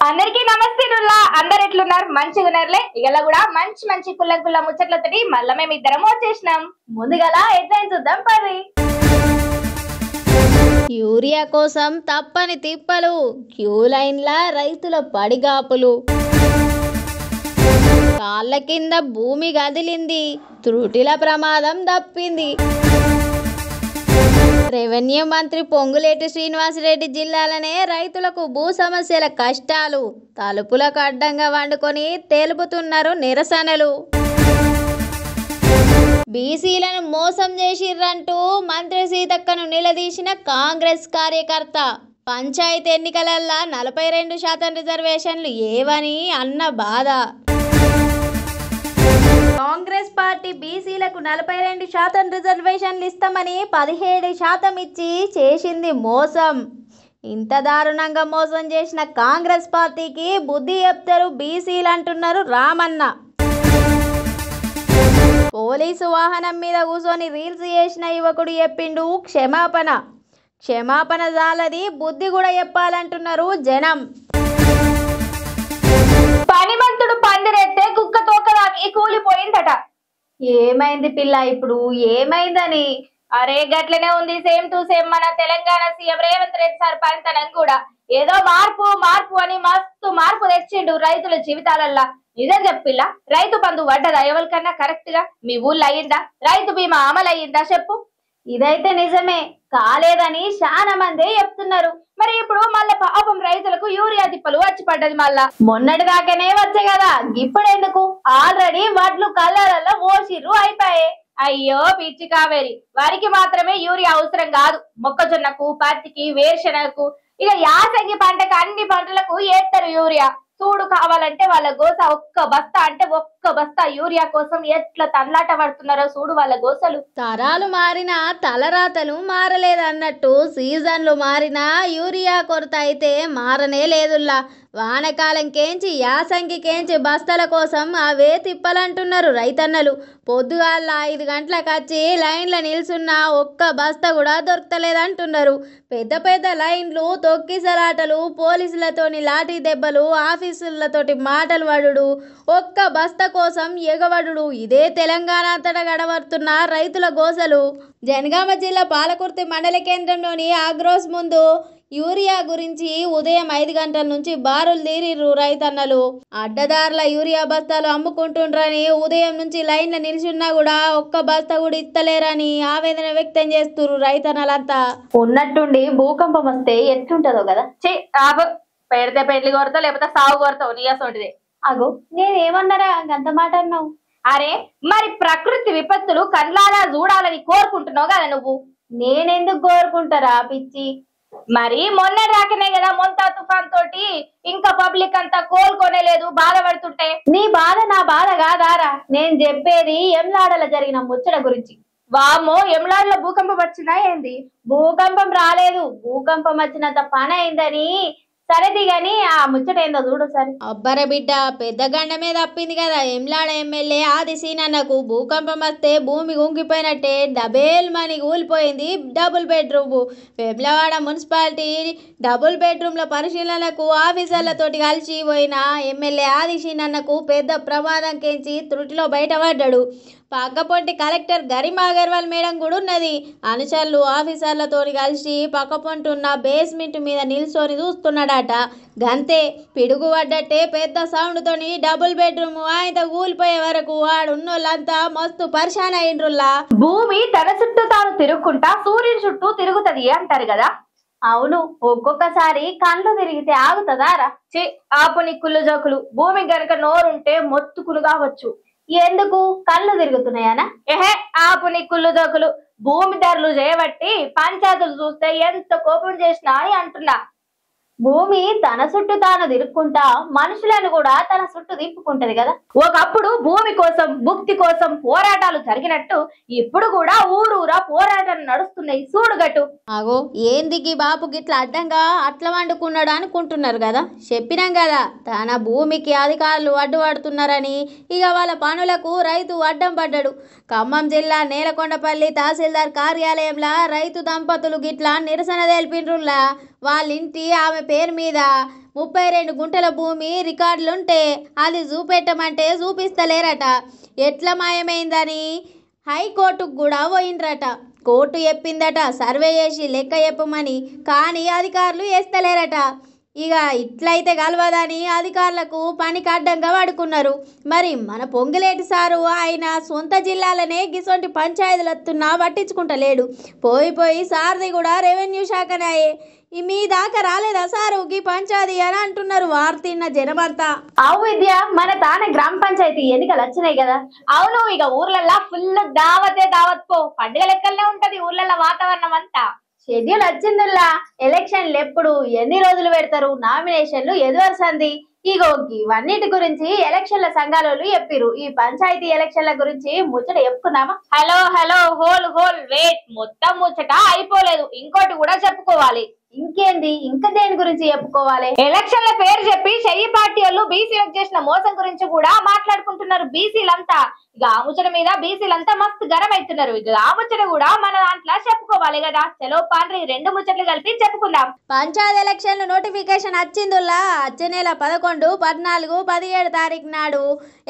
అందరికీ నమస్తే నుల్లా అందరు ఎట్లున్నారు మంచిగా ఉన్నారులే ఇగల కూడా మంచి మంచి కుల్ల ముచ్చట్లతోటి మళ్ళీ మేము ఇద్దరం వచ్చేసినాం ముందుగల హెడ్లైన్ చూద్దాం పర్రి యూరియా కోసం తప్పని తిప్పలు క్యూ లైన్ల రైతుల పడిగాపులు కాళ్ళ కింద భూమి కదిలింది త్రుటిల ప్రమాదం తప్పింది రెవెన్యూ మంత్రి పొంగులేటి శ్రీనివాసరెడ్డి జిల్లాలనే రైతులకు భూ సమస్యల కష్టాలు తలుపులకు అడ్డంగా వండుకొని తెలుపుతున్నారు నిరసనలు బీసీలను మోసం చేసిర్రంటూ మంత్రి సీతక్కను నిలదీసిన కాంగ్రెస్ కార్యకర్త పంచాయతీ ఎన్నికలల్లా 42% రిజర్వేషన్లు ఏవని అన్న బాధ కాంగ్రెస్ పార్టీ బీసీలకు 42% రిజర్వేషన్లు ఇస్తామని 17% ఇచ్చి చేసింది మోసం. ఇంత దారుణంగా మోసం చేసిన కాంగ్రెస్ పార్టీకి బుద్ధి చెప్తారు బీసీలు అంటున్నారు రామన్న. పోలీసు వాహనం మీద కూర్చొని రీల్స్ చేసిన యువకుడు చెప్పిండు క్షమాపణ జాలది బుద్ధి కూడా చెప్పాలంటున్నారు జనం. పనిమంతుడు పందిరెత్తే కుక్క తోకదాకి కూలిపోయిందట. ఏమైంది పిల్ల ఇప్పుడు ఏమైందని? అరే గట్లనే ఉంది సేమ్ టు సేమ్ మన తెలంగాణ సీఎం రేవంత్ రెడ్డి సార్ పనితనం కూడా. ఏదో మార్పు అని మస్తు మార్పు తెచ్చిండు రైతుల జీవితాలల్లా. నిజం చెప్పిల్లా, రైతు బంధు పడ్డదా ఎవరికన్నా కరెక్ట్ గా? మీ ఊళ్ళో అయ్యిందా? రైతు బీమా అమలు అయ్యిందా చెప్పు? ఇదైతే నిజమే, కాలేదని చాలా మంది చెప్తున్నారు. మరి ఇప్పుడు మళ్ళీ పాపం రైతులకు యూరియా తిప్పలు వచ్చి పడ్డది. మళ్ళా మొన్నటి దాకానే వచ్చాయి కదా, ఇప్పుడెందుకు? ఆల్రెడీ వడ్లు కళ్ళలలో ఓసిర్రు అయిపోయాయి. అయ్యో పిచ్చి కావేరి, వారికి మాత్రమే యూరియా అవసరం కాదు, మొక్కజొన్నకు, పత్తికి, వేరుశనగకు, ఇక యాసంగి పంటకు అన్ని పంటలకు ఏస్తారు యూరియా. చూడు, కావాలంటే వాళ్ళ గోస ఒక్క బస్తా యూరియా కోసం ఎట్లా తన్లాట పడుతున్నారో చూడు వాళ్ళ గోసలు. తరాలు మారినా తలరాతలు మారలేదన్నట్టు సీజన్లు మారినా యూరియా కొరత అయితే మారనే లేదుల్లా. వానకాలం కేంచి యాసంగి కేంచి బస్తాల కోసం అవే తిప్పాలంటున్నారు రైతన్నలు. పొద్దుగాల 5 గంటలకు వచ్చి లైన్ల నిల్చున్న ఒక్క బస్తా కూడా దొరకలేదంటున్నారు. పెద్ద లైన్లు, తొక్కిసలాటలు, పోలీసులతోని లాఠీ దెబ్బలు, ఆఫీసులతోటి మాటలు పడుడు, ఒక్క బస్తా కోసం ఎగవడుడు, ఇదే తెలంగాణ అంతటా గడవడుతున్న రైతుల గోసలు. జనగామ జిల్లా పాలకుర్తి మండల కేంద్రంలోని ఆగ్రోస్ ముందు యూరియా గురించి ఉదయం 5 గంటల నుంచి బారులు తీరిర్రు రైతన్నలు. అడ్డదారుల యూరియా బస్తాలు అమ్ముకుంటుండ్రని ఉదయం నుంచి లైన్ల నిలిచున్నా కూడా ఒక్క బస్తా కూడా ఇస్తలేరని ఆవేదన వ్యక్తం చేస్తున్నారు రైతన్నలంతా. ఉన్నట్టుండి భూకంపం వస్తే ఎట్లుంటదో కదా. పెడితే పెళ్లి కొడతావు లేకపోతే సాగు కొడతావు నీయసోటిదే. అగో నేనేమన్నారా అంత మాట అన్నావు? అరే మరి ప్రకృతి విపత్తులు కళ్ళాలా చూడాలని కోరుకుంటున్నావు కదా నువ్వు. నేనెందుకు కోరుకుంటారా పిచ్చి? మరి మొన్న రాకనే కదా మొంతా తుఫాన్ తోటి ఇంకా పబ్లిక్ అంతా కోలుకోనేలేదు, బాధపడుతుంటే. నీ బాధ నా బాధ కాదారా? నేను చెప్పేది ఎమ్లాడలో జరిగిన ముచ్చట గురించి. వామో, ఎమ్లాడలో భూకంపం వచ్చినా ఏంది? భూకంపం రాలేదు, భూకంపం వచ్చినంత పని అయిందని. సరేది గాని ఆ ముచ్చట ఏందో చూడు సరే. అబ్బర బిడ్డ, పెద్ద గండమే తప్పింది కదా. ఎమ్లాడ ఎమ్మెల్యే ఆది సీనన్నకు భూకంపం వస్తే భూమి కుంగిపోయినట్టే డబేల్ మని కూలిపోయింది double bedroom. Vemulawada municipality double బెడ్రూమ్ల పరిశీలనకు ఆఫీసర్లతోటి కలిసి పోయిన ఎమ్మెల్యే ఆది సీనన్నకు పెద్ద ప్రమాదం కేంచి త్రుటిలో బయటపడ్డాడు. పక్కపొంటి కలెక్టర్ గరిమా అగర్వాల్ మేడం కూడా ఉన్నది. అనుచరులు ఆఫీసర్లతో కలిసి పక్కపొంటి ఉన్న బేస్మెంట్ మీద నిల్చొని చూస్తున్నాడట. గంతే, పిడుగు పడ్డట్టే పెద్ద సౌండ్ తోని డబుల్ బెడ్రూమ్ ఆయన కూలిపోయే వరకు ఆడున్నోళ్ళంతా మస్తు పరిశాన్ అయిండ్రుల్లా. భూమి తన చుట్టూ తాను తిరుగుకుంటా సూర్యుని చుట్టూ తిరుగుతది అంటారు కదా. అవును, ఒక్కొక్కసారి కళ్ళు తిరిగితే ఆగుతుందారా? ఆపు నీ కుళ్ళు జోకులు. భూమి గనక నోరుంటే మొత్తుకులు కావచ్చు. ఎందుకు కళ్ళు తిరుగుతున్నాయనా? ఆపు నీ కుళ్ళు జోకులు. భూమి ధరలు చేయబట్టి పంచాయతీలు చూస్తే ఎంత కోపం చేసినా అని అంటున్నా. భూమి తన చుట్టూ తాను తిరుక్కుంటా మనుషులను కూడా తన చుట్టూ తిప్పుకుంటది కదా. ఒకప్పుడు భూమి కోసం, భుక్తి కోసం పోరాటాలు జరిగినట్టు ఇప్పుడు కూడా ఊరూరా పోరాటాలు నడుస్తున్నాయి చూడుగట్టు. అగో ఏందికి బాపు గిట్లా అడ్డంగా అట్లా వండుకున్నాడు అనుకుంటున్నారు కదా. చెప్పినాం కదా, తన భూమికి అధికారులు అడ్డుపడుతున్నారని. ఇక వాళ్ళ పనులకు రైతు అడ్డం పడ్డాడు. ఖమ్మం జిల్లా నేలకొండపల్లి తహసీల్దార్ కార్యాలయంలో రైతు దంపతులు గిట్లా నిరసన తెలిపిన్రులా. వాళ్ళింటి ఆమె పేరు మీద 32 గుంటల భూమి రికార్డులుంటే అది చూపెట్టమంటే చూపిస్తలేరట. ఎట్లా మాయమైందని హైకోర్టుకు కూడా పోయిండ్రట. కోర్టు చెప్పిందట సర్వే చేసి లెక్క చెప్పమని, కానీ అధికారులు వేస్తలేరట. ఇక ఇట్లయితే కలవదని అధికారులకు పనికి అడ్డంగా వాడుకున్నారు. మరి మన పొంగిలేటి సారు ఆయన సొంత జిల్లాలనే గిసొంటి పంచాయతీలు వస్తున్నా పట్టించుకుంటలేడు. పోయి సార్ది కూడా రెవెన్యూ శాఖనాయే. మీ దాకా రాలేదా సారు గీ పంచాయతీ అని అంటున్నారు వార్తిన్న జనమంతా. అవు విద్య, మన తానే గ్రామ పంచాయతీ ఎన్నికలు వచ్చినాయి కదా. అవును, ఇక ఊర్లల్లో ఫుల్ దావత్ పో. పండుగ లెక్కలనే ఉంటది ఊర్లలో వాతావరణం అంతా. షెడ్యూల్ వచ్చిందిలా. ఎలక్షన్లు ఎప్పుడు, ఎన్ని రోజులు పెడతారు, నామినేషన్లు ఎదువరసంది. ఇగో ఇవన్నిటి గురించి ఎలక్షన్ల సంఘాలు చెప్పిరు. ఈ పంచాయతీ ఎలక్షన్ల గురించి ముచ్చట చెప్పుకుందామా? హలో హోల్ వెయిట్, మొత్తం ముచ్చట అయిపోలేదు, ఇంకోటి కూడా చెప్పుకోవాలి. ఇంకేంది? ఇంకా దేని గురించి చెప్పుకోవాలి? ఎలక్షన్ల పేరు చెప్పి చెయ్యి పార్టీ వాళ్ళు బీసీలకు చేసిన మోసం గురించి కూడా మాట్లాడుకుంటున్నారు బీసీలంతా. ఇక ఆ ముచ్చట మీద బీసీలంతా మస్తు గరం అవుతున్నారు. ఇక ఆ ముచ్చట కూడా మన దాంట్లో చెప్పుకోవాలి కదా. చలో పాండ్రి, రెండు ముచ్చట్లు కలిపి చెప్పుకుందాం. పంచాయతీ ఎలక్షన్లు నోటిఫికేషన్ వచ్చిందిలా. వచ్చే నెల 11, 14, 17 తారీఖు నాడు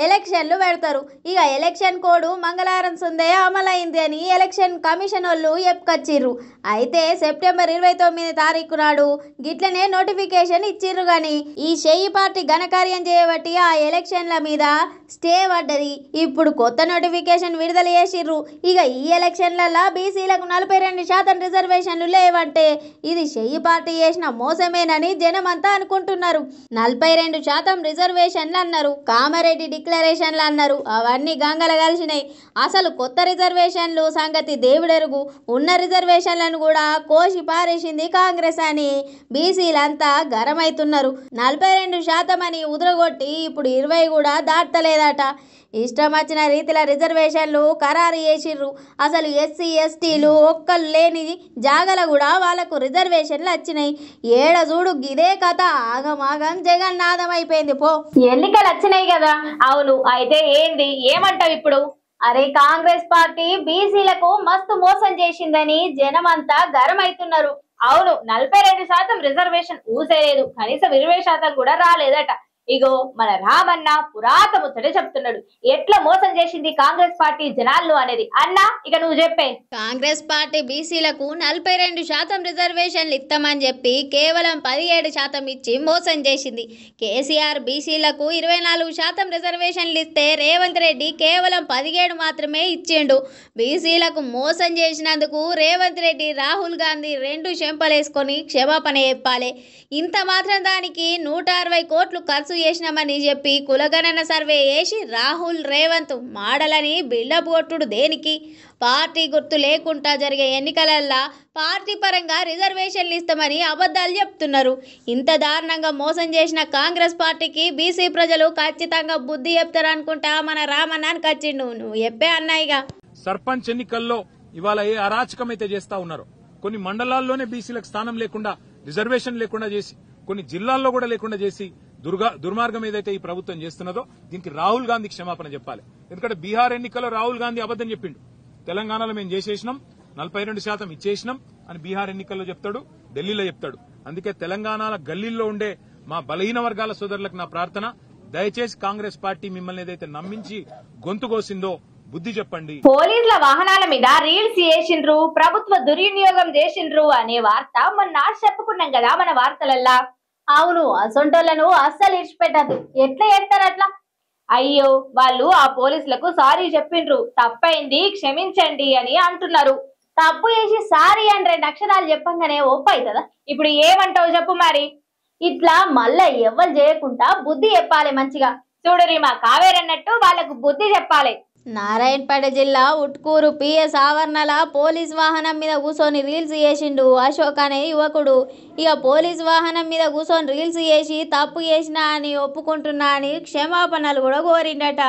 ఎలక్షన్లు పెడతారు. ఇక ఎలక్షన్ కోడ్ మంగళవారం సందే అమలైంది అని ఎలక్షన్ కమిషన్ వాళ్ళు చెప్పుకొచ్చిర్రు. అయితే సెప్టెంబర్ 29 తారీఖు నాడు గిట్లనే నోటిఫికేషన్ ఇచ్చిర్రు. గాని ఈ షెయ్యి పార్టీ ఘనకార్యం చేయబట్టి ఆ ఎలక్షన్ల మీద స్టే పడ్డది. ఇప్పుడు కొత్త నోటిఫికేషన్ విడుదల చేసిర్రు. ఇక ఈ ఎలక్షన్లలో బీసీలకు 42% రిజర్వేషన్లు లేవంటే ఇది షెయ్యి పార్టీ చేసిన మోసమేనని జనమంతా అనుకుంటున్నారు. 42% రిజర్వేషన్లు అన్నారు, కామారెడ్డి డిక్లరేషన్లు అన్నారు, అవన్నీ గంగల కలిసినాయి. అసలు కొత్త రిజర్వేషన్లు సంగతి దేవుడెరుగు. ఉన్న రిజర్వేషన్లను కూడా కోసి పారేసింది కాంగ్రెస్ అని బీసీలంతా గరమైతున్నారు. 42% అని ఉదరగొట్టి ఇప్పుడు 20 కూడా దాటలేదట. ఇష్టం వచ్చిన రీతిలో రిజర్వేషన్లు ఖరారు చేసిర్రు. అసలు ఎస్సీ ఎస్టీలు ఒక్కరు లేని జాగల కూడా వాళ్ళకు రిజర్వేషన్లు వచ్చినాయి. ఏడ చూడు గిదే కథ, ఆగమాగం జగన్నాథం అయిపోయింది పో. ఎన్నికలు వచ్చినాయి కదా. అవును, అయితే ఏంది, ఏమంటావు ఇప్పుడు? అరే, కాంగ్రెస్ పార్టీ బీసీలకు మస్తు మోసం చేసిందని జనమంతా గరం అవుతున్నారు. అవును, 42% రిజర్వేషన్ ఊసేలేదు, కనీసం 20% కూడా రాలేదట. ఇగో మన రామన్న పురాత ముచ్చట చెప్తున్నాడు. ఎట్లా మోసం చేసింది కాంగ్రెస్ పార్టీ జనాల్లో అనేది. అన్నా, ఇక నువ్వు చెప్పే. కాంగ్రెస్ పార్టీ బీసీలకు 42% రిజర్వేషన్లు ఇస్తామని చెప్పి కేవలం 17% ఇచ్చి మోసం చేసింది. కేసీఆర్ బీసీలకు 24% రిజర్వేషన్లు ఇస్తే రేవంత్ రెడ్డి కేవలం 17 మాత్రమే ఇచ్చిండు. బీసీలకు మోసం చేసినందుకు రేవంత్ రెడ్డి, రాహుల్ గాంధీ 2 చెంపలేసుకొని క్షమాపణ చెప్పాలి. ఇంత మాత్రం దానికి 160 కోట్లు ఖర్చు చేసినామని చెప్పి కులగణన సర్వే చేసి రాహుల్, రేవంత్ మాడలని బిల్డప్ కొట్టుడు దేనికి? పార్టీ గుర్తు లేకుండా జరిగే ఎన్నికలల్లా పార్టీ పరంగా రిజర్వేషన్లు ఇస్తామని అబద్ధాలు చెప్తున్నారు. ఇంత దారుణంగా మోసం చేసిన కాంగ్రెస్ పార్టీకి బీసీ ప్రజలు ఖచ్చితంగా బుద్ధి చెప్తారనుకుంటా మన రామన్నానికి వచ్చిండు. నువ్వు చెప్పే అన్నాయిగా. సర్పంచ్ ఎన్నికల్లో ఇవాళ ఏ అరాచకమైతే చేస్తా ఉన్నారో, కొన్ని మండలాల్లోనే బీసీలకు స్థానం లేకుండా, రిజర్వేషన్ లేకుండా చేసి, కొన్ని జిల్లాల్లో కూడా లేకుండా చేసి దుర్మార్గం ఏదైతే ఈ ప్రభుత్వం చేస్తున్నదో దీనికి రాహుల్ గాంధీ క్షమాపణ చెప్పాలి. ఎందుకంటే బీహార్ ఎన్నికల్లో రాహుల్ గాంధీ అబద్దం చెప్పిండు. తెలంగాణలో మేము చేసేసినాం, 42% ఇచ్చేసినాం అని బీహార్ ఎన్నికల్లో చెప్తాడు, ఢిల్లీలో చెప్తాడు. అందుకే తెలంగాణ గల్లీల్లో ఉండే మా బలహీన వర్గాల సోదరులకు నా ప్రార్థన, దయచేసి కాంగ్రెస్ పార్టీ మిమ్మల్ని ఏదైతే నమ్మించి గొంతు కోసిందో బుద్ధి చెప్పండి. పోలీసుల వాహనాల మీద రీల్స్ చేసిండ్రు, ప్రభుత్వ దుర్వినియోగం చేసిండ్రు అనే వార్త మొన్న చెప్పుకున్నాం కదా మన వార్తలల్లా. అవును, అసొంటోళ్లను అస్సలు ఇడిచిపెట్టద్దు. ఎట్లా చేస్తారు అట్లా? అయ్యో, వాళ్ళు ఆ పోలీసులకు సారీ చెప్పిండ్రు, తప్పైంది క్షమించండి అని అంటున్నారు. తప్పు చేసి సారీ అని 2 అక్షరాలు చెప్పంగానే ఒప్పు అవుతుందా? ఇప్పుడు ఏమంటావు చెప్పు మరి. ఇట్లా మళ్ళా ఎవ్వరు చేయకుండా బుద్ధి చెప్పాలి మంచిగా. చూడరి, మా కావేరి అన్నట్టు వాళ్ళకు బుద్ధి చెప్పాలి. నారాయణపేట జిల్లా ఉట్కూరు పిఎస్ ఆవరణల పోలీస్ వాహనం మీద కూర్చొని రీల్స్ చేసిండు అశోక్ అనే యువకుడు. ఇక పోలీస్ వాహనం మీద కూర్చొని రీల్స్ చేసి తప్పు చేసినా అని ఒప్పుకుంటున్నా అని క్షమాపణలు కూడా కోరిండట.